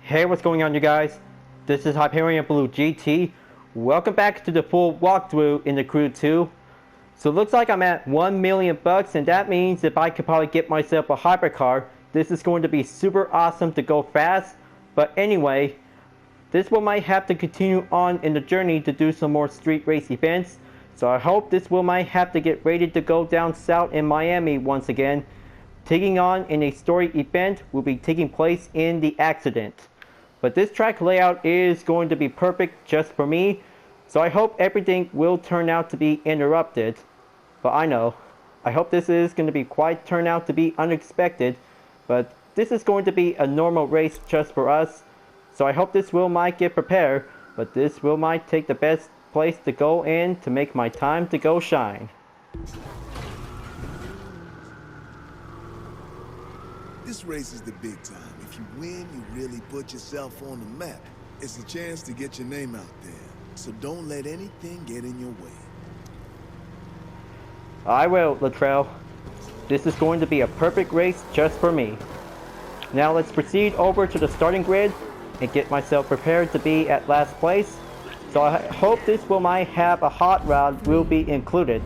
Hey, what's going on, you guys? This is Hyperion-Blue-GT. Welcome back to the full walkthrough in the Crew 2. So it looks like I'm at 1 million bucks, and that means if I could probably get myself a hypercar, this is going to be super awesome to go fast. But anyway, this will might have to continue on in the journey to do some more street race events. So I hope this will might have to get ready to go down south in Miami once again. Taking on in a story event will be taking place in the accident. But this track layout is going to be perfect just for me, so I hope everything will turn out to be interrupted. But I hope this is going to be quite turn out to be unexpected, but this is going to be a normal race just for us. So I hope this will might get prepared, but this will might take the best place to go in to make my time to go shine. This race is the big time. If you win, you really put yourself on the map. It's a chance to get your name out there. So don't let anything get in your way. I will, Latrell. This is going to be a perfect race just for me. Now let's proceed over to the starting grid and get myself prepared to be at last place. So I hope this will might have a hot rod will be included.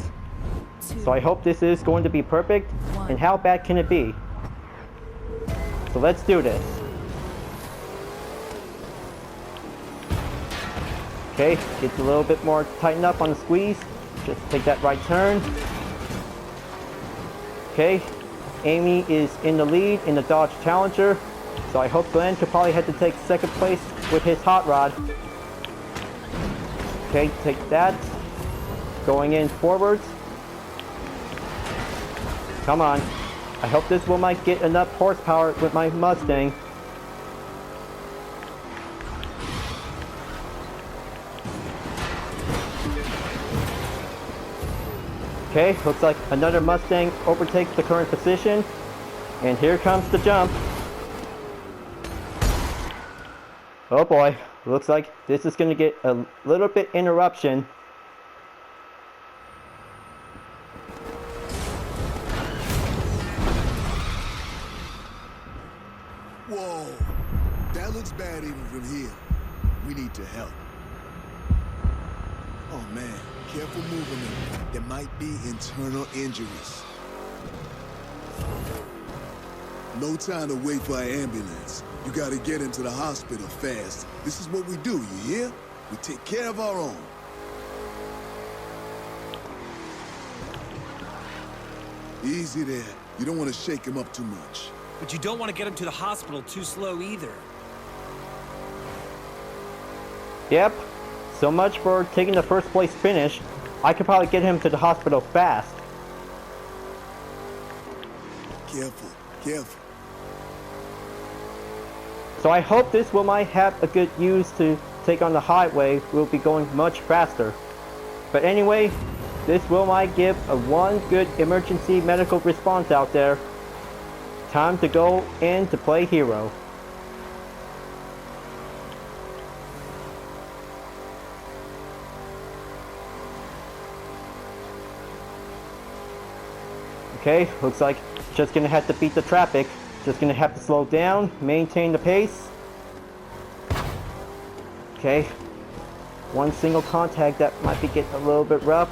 So I hope this is going to be perfect. And how bad can it be? So let's do this. Okay, gets a little bit more tightened up on the squeeze. Just take that right turn. Okay, Amy is in the lead in the Dodge Challenger. So I hope Glenn could probably have to take second place with his hot rod. Okay, take that. Going in forwards. Come on. I hope this will might get enough horsepower with my Mustang. Okay, looks like another Mustang overtakes the current position. And here comes the jump. Oh boy, looks like this is going to get a little bit interruption. Whoa, that looks bad even from here. We need to help. Oh man, careful moving them. There might be internal injuries. No time to wait for an ambulance. You gotta get him to the hospital fast. This is what we do, you hear? We take care of our own. Easy there. You don't want to shake him up too much. But you don't want to get him to the hospital too slow either. Yep, so much for taking the first place finish. I could probably get him to the hospital fast. Careful, careful. So I hope this will might have a good use to take on the highway. We'll be going much faster. But anyway, this will might give a one good emergency medical response out there. Time to go in to play hero. Okay, looks like just gonna have to beat the traffic. Just gonna have to slow down, maintain the pace. Okay, one single contact that might be getting a little bit rough.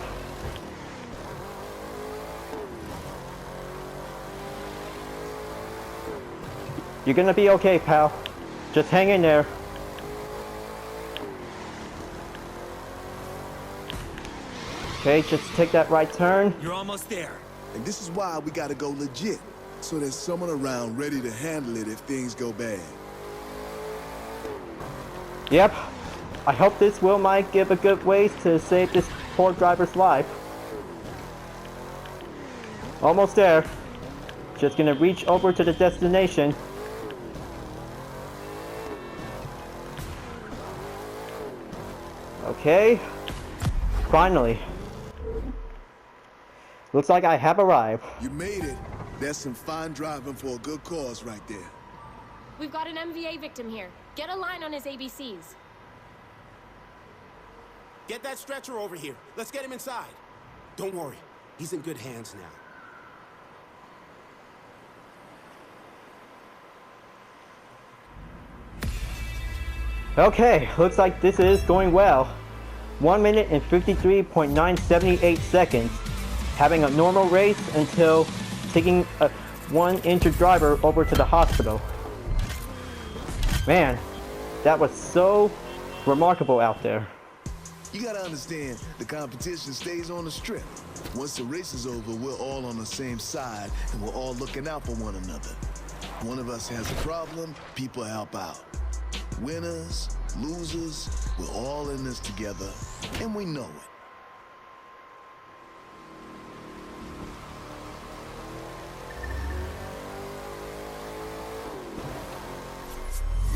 You're gonna be okay, pal. Just hang in there. Okay, just take that right turn. You're almost there. And this is why we gotta go legit. So there's someone around ready to handle it if things go bad. Yep. I hope this will might give a good way to save this poor driver's life. Almost there. Just gonna reach over to the destination. Okay. Finally. Looks like I have arrived. You made it. That's some fine driving for a good cause right there. We've got an MVA victim here. Get a line on his ABCs. Get that stretcher over here. Let's get him inside. Don't worry. He's in good hands now. Okay, looks like this is going well. 1 minute and 53.978 seconds. Having a normal race until taking one injured driver over to the hospital. Man, that was so remarkable out there. You gotta understand, the competition stays on the strip. Once the race is over, we're all on the same side, and we're all looking out for one another. One of us has a problem, people help out. Winners, losers, we're all in this together, and we know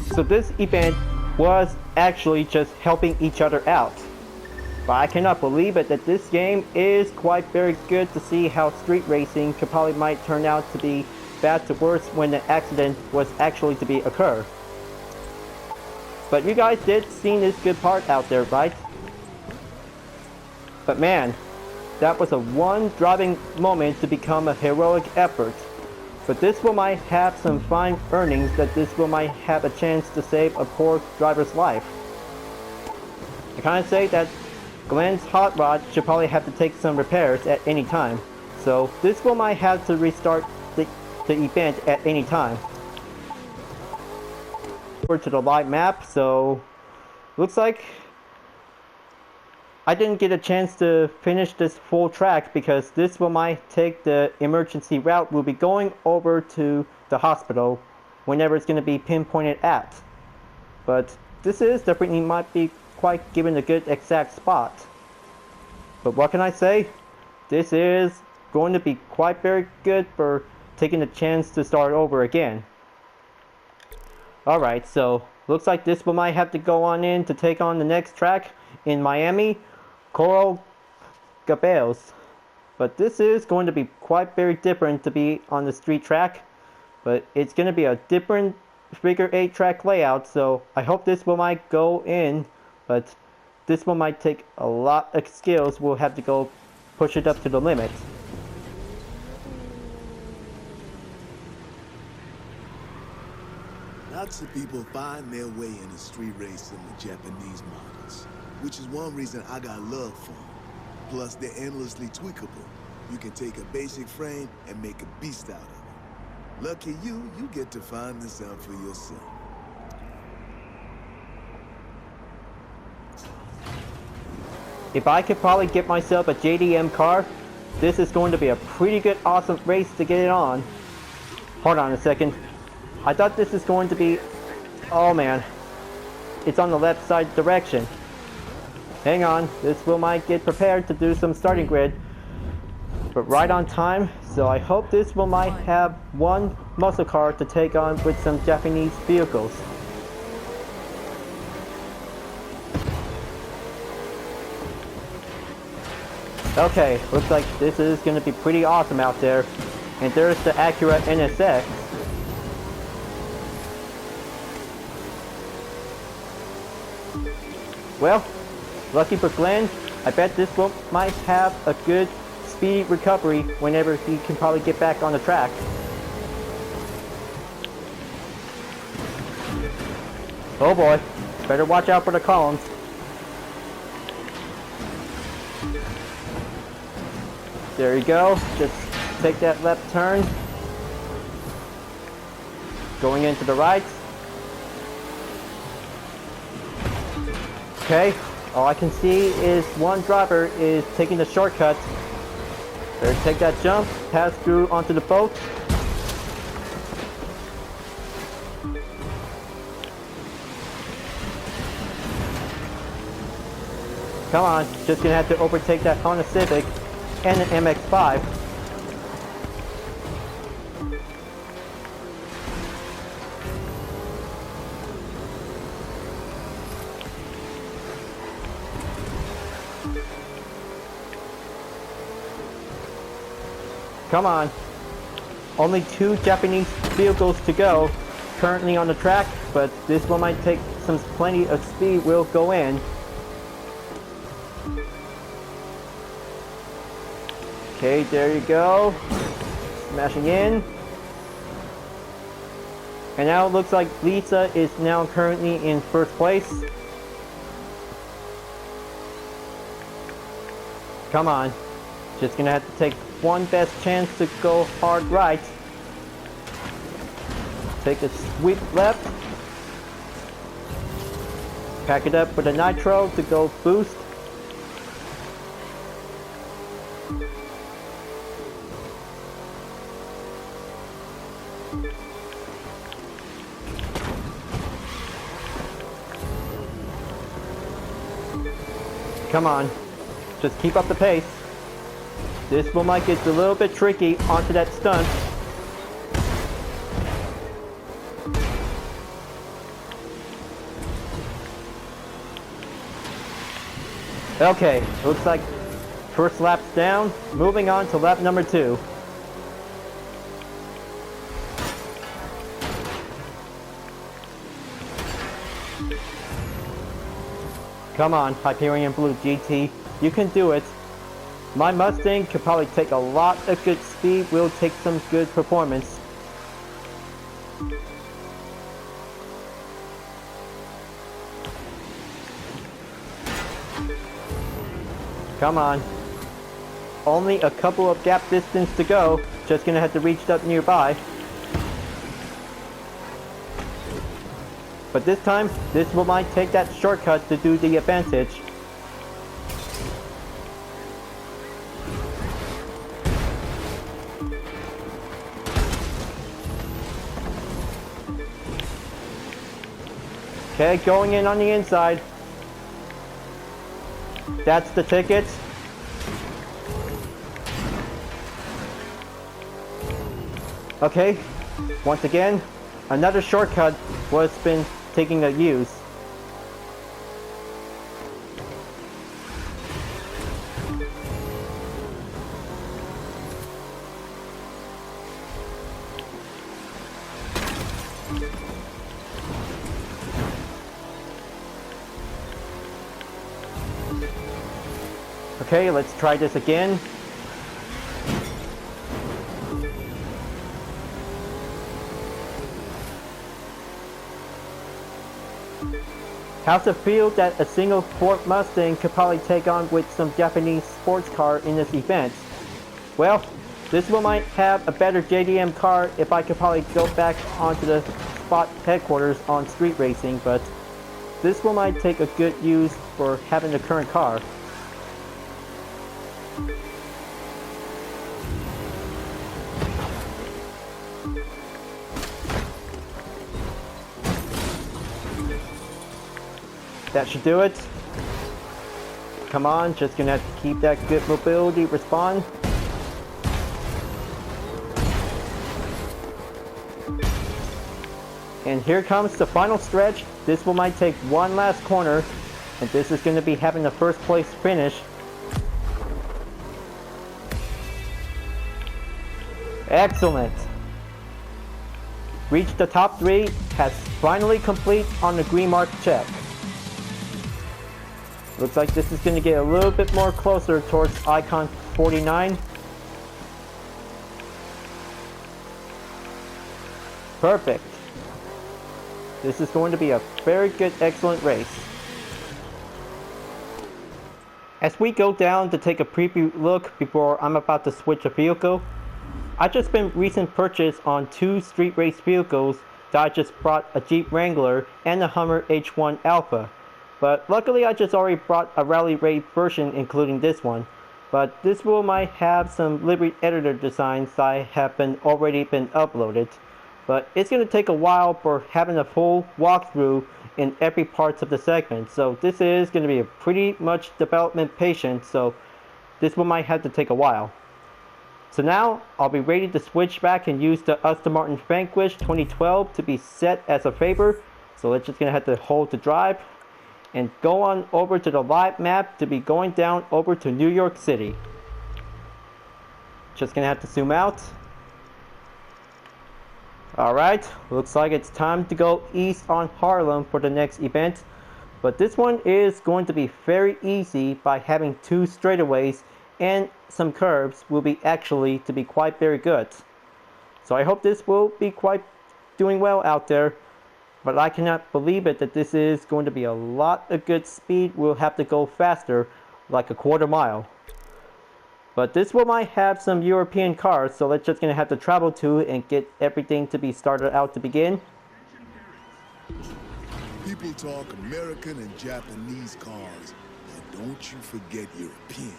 it. So this event was actually just helping each other out. But I cannot believe it that this game is quite very good to see how street racing could probably might turn out to be bad to worse when the accident was actually to be occur. But you guys did see this good part out there, right? But man, that was a one driving moment to become a heroic effort. But this will might have some fine earnings that this will might have a chance to save a poor driver's life. I kind of say that Glenn's hot rod should probably have to take some repairs at any time. So this will might have to restart the event at any time. Over to the live map, so looks like I didn't get a chance to finish this full track because this will might take the emergency route. We'll be going over to the hospital whenever it's going to be pinpointed at. But this is definitely might be quite given a good exact spot. But what can I say? This is going to be quite very good for taking the chance to start over again. Alright, so looks like this one might have to go on in to take on the next track in Miami, Coral Gables. But this is going to be quite very different to be on the street track. But it's going to be a different figure 8 track layout, so I hope this one might go in. But this one might take a lot of skills. We'll have to go push it up to the limit. Lots of people find their way in a street race in the Japanese models, which is one reason I got love for them. Plus, they're endlessly tweakable. You can take a basic frame and make a beast out of it. Lucky you get to find this out for yourself. If I could probably get myself a JDM car, this is going to be a pretty good awesome race to get it on. Hold on a second. I thought this is going to be... Oh man. It's on the left side direction. Hang on. This will might get prepared to do some starting grid. But right on time. So I hope this will might have one muscle car to take on with some Japanese vehicles. Okay, looks like this is going to be pretty awesome out there. And there's the Acura NSX. Well, lucky for Glenn, I bet this one might have a good speed recovery whenever he can probably get back on the track. Oh boy, better watch out for the columns. There you go, just take that left turn. Going into the right. Okay, all I can see is one driver is taking the shortcut. Better take that jump, pass through onto the boat. Come on, just gonna have to overtake that Honda Civic and an MX-5. Come on. Only 2 Japanese vehicles to go currently on the track, but this one might take some plenty of speed. Will go in. Okay, there you go. Smashing in. And now it looks like Lisa is now currently in first place. Come on. Just gonna have to take one best chance to go hard right. Take a sweep left. Pack it up with a nitro to go boost. Come on. Just keep up the pace. This one might get a little bit tricky onto that stunt. Okay, looks like first lap's down. Moving on to lap number 2. Come on, Hyperion-Blue-GT. You can do it. My Mustang could probably take a lot of good speed. Will take some good performance. Come on. Only a couple of gap distance to go. Just gonna have to reach up nearby. But this time, this one might take that shortcut to do the advantage. Okay, going in on the inside. That's the ticket. Okay, once again, another shortcut was been taking a use. Okay, let's try this again. How's it feel that a single Ford Mustang could probably take on with some Japanese sports car in this event? Well, this one might have a better JDM car if I could probably go back onto the spot headquarters on street racing, but this one might take a good use for having the current car. That should do it. Come on, just gonna have to keep that good mobility respawn. And here comes the final stretch. This one might take one last corner, and this is gonna be having the first place finish. Excellent. Reached the top 3, has finally complete on the green mark check. Looks like this is going to get a little bit more closer towards icon 49. Perfect. This is going to be a very good, excellent race. As we go down to take a preview look before I'm about to switch a vehicle, I just been recent purchase on 2 street race vehicles that I just brought a Jeep Wrangler and a Hummer H1 Alpha. But luckily I just already brought a rally raid version including this one. But this one might have some livery editor designs that have already been uploaded. But it's going to take a while for having a full walkthrough in every part of the segment. So this is going to be a pretty much development patient, so this one might have to take a while. So now I'll be ready to switch back and use the Aston Martin Vanquish 2012 to be set as a favor. So we're just going to have to hold the drive and go on over to the live map to be going down over to New York City. Just gonna have to zoom out. Alright, looks like it's time to go east on Harlem for the next event. But this one is going to be very easy by having 2 straightaways and some curves will be actually to be quite very good. So I hope this will be quite doing well out there. But I cannot believe it that this is going to be a lot of good speed. We'll have to go faster, like a quarter mile. But this one might have some European cars, so let's just gonna have to travel to and get everything to be started out to begin. People talk American and Japanese cars, but don't you forget European.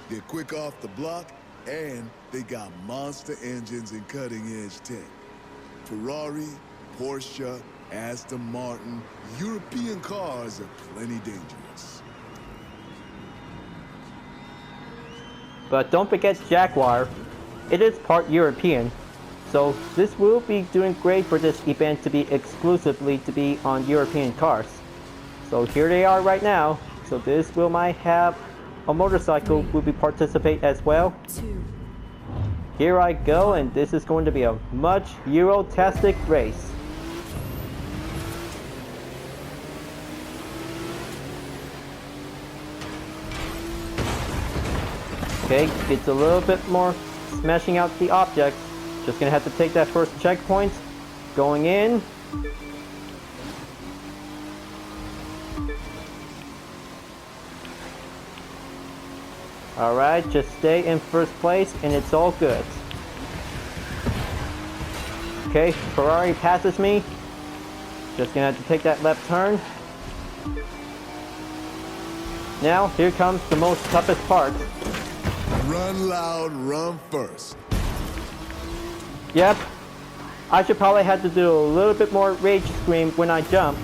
They're quick off the block, and they got monster engines and cutting-edge tech. Ferrari, Porsche, Aston Martin, European cars are plenty dangerous. But don't forget Jaguar. It is part European. So this will be doing great for this event to be exclusively to be on European cars. So here they are right now. So this will might have a motorcycle will be participate as well. Here I go, and this is going to be a much Euro-tastic race. Okay, gets a little bit more smashing out the objects. Just gonna have to take that first checkpoint. Going in. Alright, just stay in first place and it's all good. Okay, Ferrari passes me. Just gonna have to take that left turn. Now, here comes the most toughest part. Run loud, run first. Yep, I should probably have to do a little bit more rage scream when I jumped.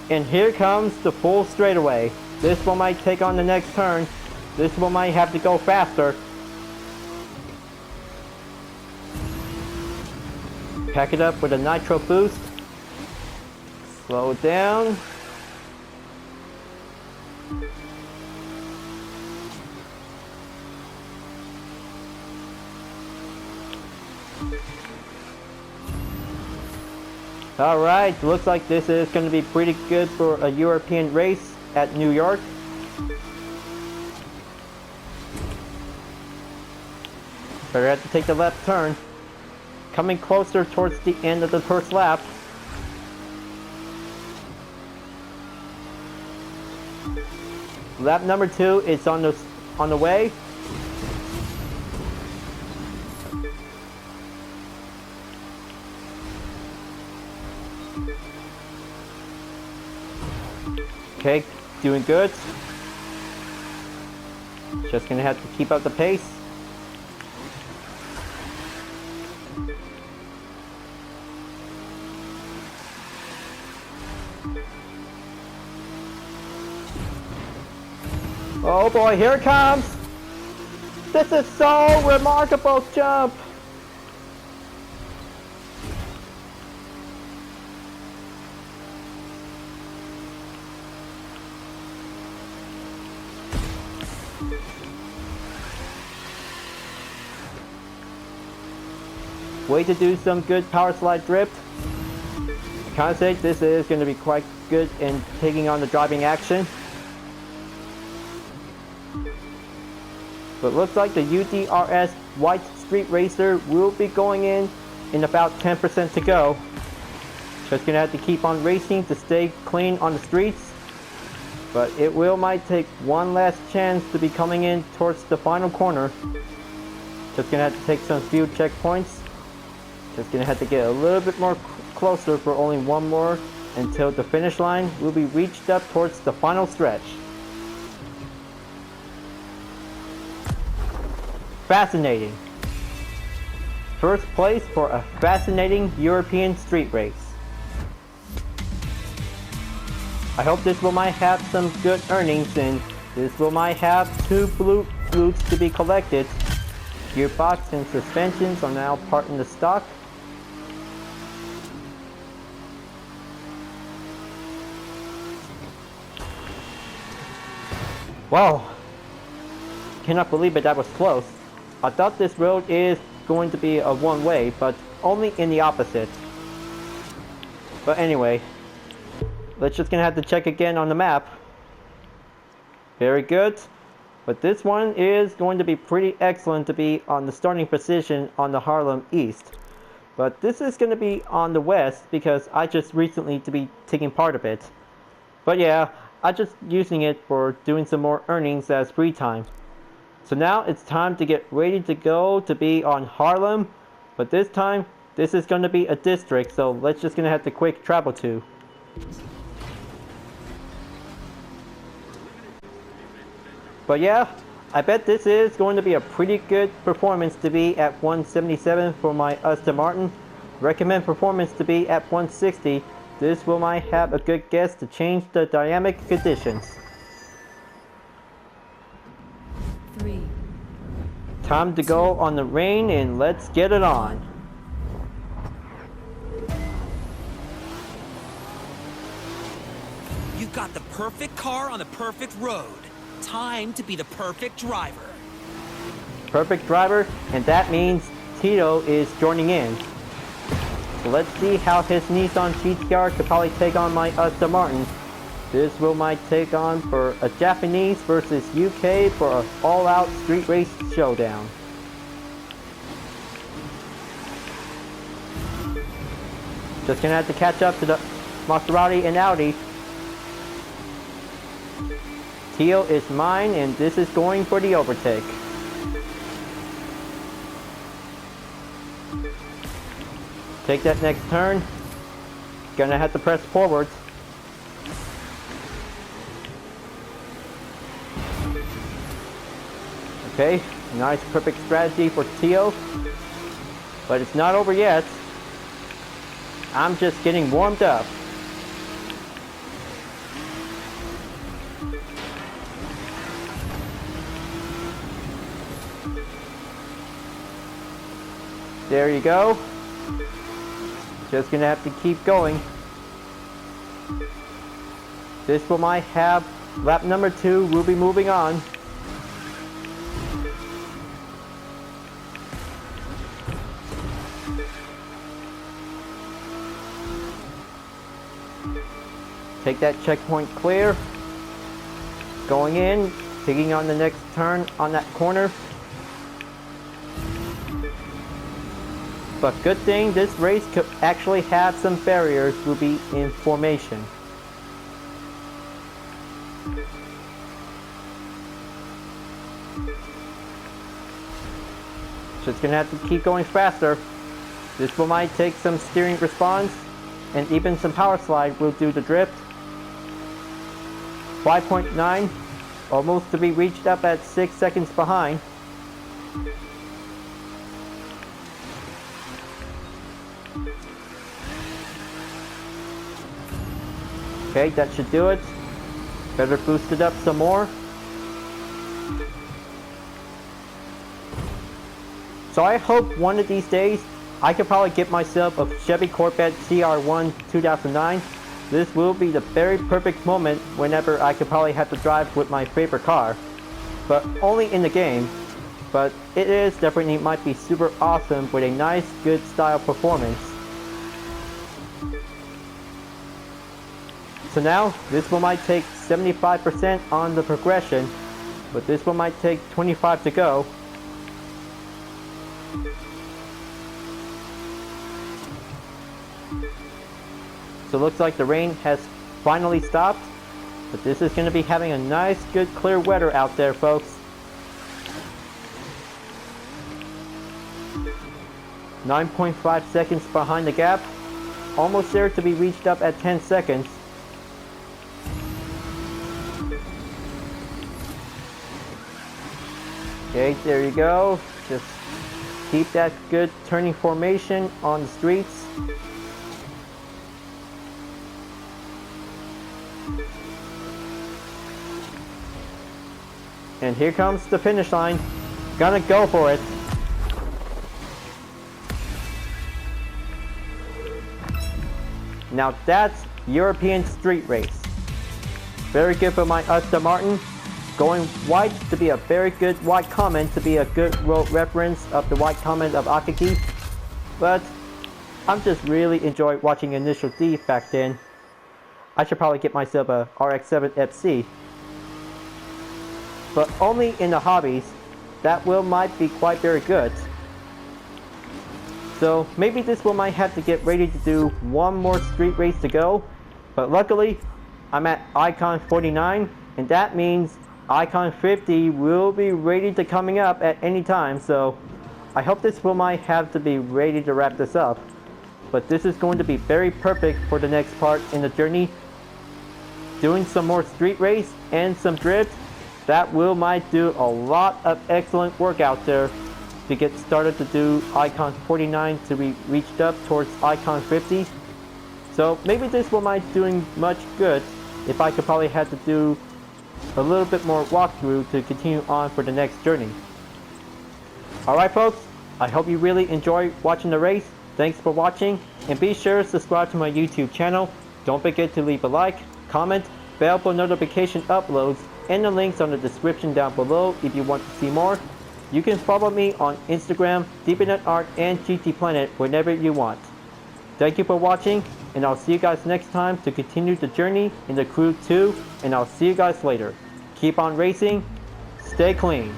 And here comes the full straightaway. This one might take on the next turn. This one might have to go faster. Pack it up with a nitro boost. Slow down. Alright, looks like this is going to be pretty good for a European race at New York. Better have to take the left turn. Coming closer towards the end of the first lap. Lap number 2 is on the way. Okay, doing good. Just gonna have to keep up the pace. Oh boy, here it comes! This is so remarkable jump! Way to do some good power slide drift. I can't say this is going to be quite good in taking on the driving action. But looks like the UDRS White Street Racer will be going in about 10% to go. Just gonna have to keep on racing to stay clean on the streets. But it might take one last chance to be coming in towards the final corner. Just gonna have to take some few checkpoints. Just gonna have to get a little bit more closer for only one more until the finish line will be reached up towards the final stretch. Fascinating. First place for a fascinating European street race. I hope this might have some good earnings, and this might have 2 blue flutes to be collected. Gearbox and suspensions are now part in the stock. Wow, cannot believe it, that was close. I thought this road is going to be a one-way, but only in the opposite. But anyway, let's just gonna have to check again on the map. Very good. But this one is going to be pretty excellent to be on the starting position on the Harlem East. But this is going to be on the West because I just recently to be taking part of it. But yeah, I'm just using it for doing some more earnings as free time. So now it's time to get ready to go to be on Harlem. But this time, this is going to be a district, so let's just going to have to quick travel to. But yeah, I bet this is going to be a pretty good performance to be at 177 for my Aston Martin. Recommend performance to be at 160. This will might have a good guess to change the dynamic conditions. 3. Time to go on the rain and let's get it on. You've got the perfect car on the perfect road. Time to be the perfect driver. Perfect driver, and that means Tito is joining in. So let's see how his Nissan GTR could probably take on my Aston Martin. This will might take on for a Japanese versus UK for an all-out street race showdown. Just gonna have to catch up to the Maserati and Audi. Tio is mine, and this is going for the overtake. Take that next turn. Gonna have to press forward. Okay, nice perfect strategy for Tio. But it's not over yet. I'm just getting warmed up. There you go. Just gonna have to keep going. This will might have lap number 2. We'll be moving on. Take that checkpoint clear. Going in, taking on the next turn on that corner. But good thing this race could actually have some barriers will be in formation. Just gonna have to keep going faster. This will might take some steering response, and even some power slide will do the drift. 5.9, almost to be reached up at 6 seconds behind. Okay, that should do it. Better boost it up some more. So I hope one of these days I could probably get myself a Chevy Corvette CR1 2009. This will be the very perfect moment whenever I could probably have to drive with my favorite car. But only in the game. But it is definitely might be super awesome with a nice, good style performance. So now, this one might take 75% on the progression, but this one might take 25 to go. So it looks like the rain has finally stopped, but this is going to be having a nice, good, clear weather out there, folks. 9.5 seconds behind the gap, almost there to be reached up at 10 seconds. Okay, there you go. Just keep that good turning formation on the streets. And here comes the finish line. Gonna go for it. Now that's European street race. Very good for my Aston Martin. Going white to be a very good white comment, to be a good road reference of the white comment of Akaki. But I'm just really enjoying watching Initial D back then. I should probably get myself a RX-7 FC. but only in the hobbies. That will might be quite very good. So maybe this one might have to get ready to do one more street race to go. But luckily, I'm at Icon 49, and that means Icon 50 will be ready to coming up at any time. So I hope this one might have to be ready to wrap this up. But this is going to be very perfect for the next part in the journey. Doing some more street race and some drift. That will might do a lot of excellent work out there to get started to do Icon 49 to be reached up towards Icon 50. So maybe this one might doing much good if I could probably have to do a little bit more walkthrough to continue on for the next journey. Alright folks, I hope you really enjoy watching the race. Thanks for watching, and be sure to subscribe to my YouTube channel. Don't forget to leave a like, comment, bell for notification uploads, and the links on the description down below if you want to see more. You can follow me on Instagram, DeepNetArt, and GT Planet whenever you want. Thank you for watching, and I'll see you guys next time to continue the journey in the Crew 2, and I'll see you guys later. Keep on racing, stay clean.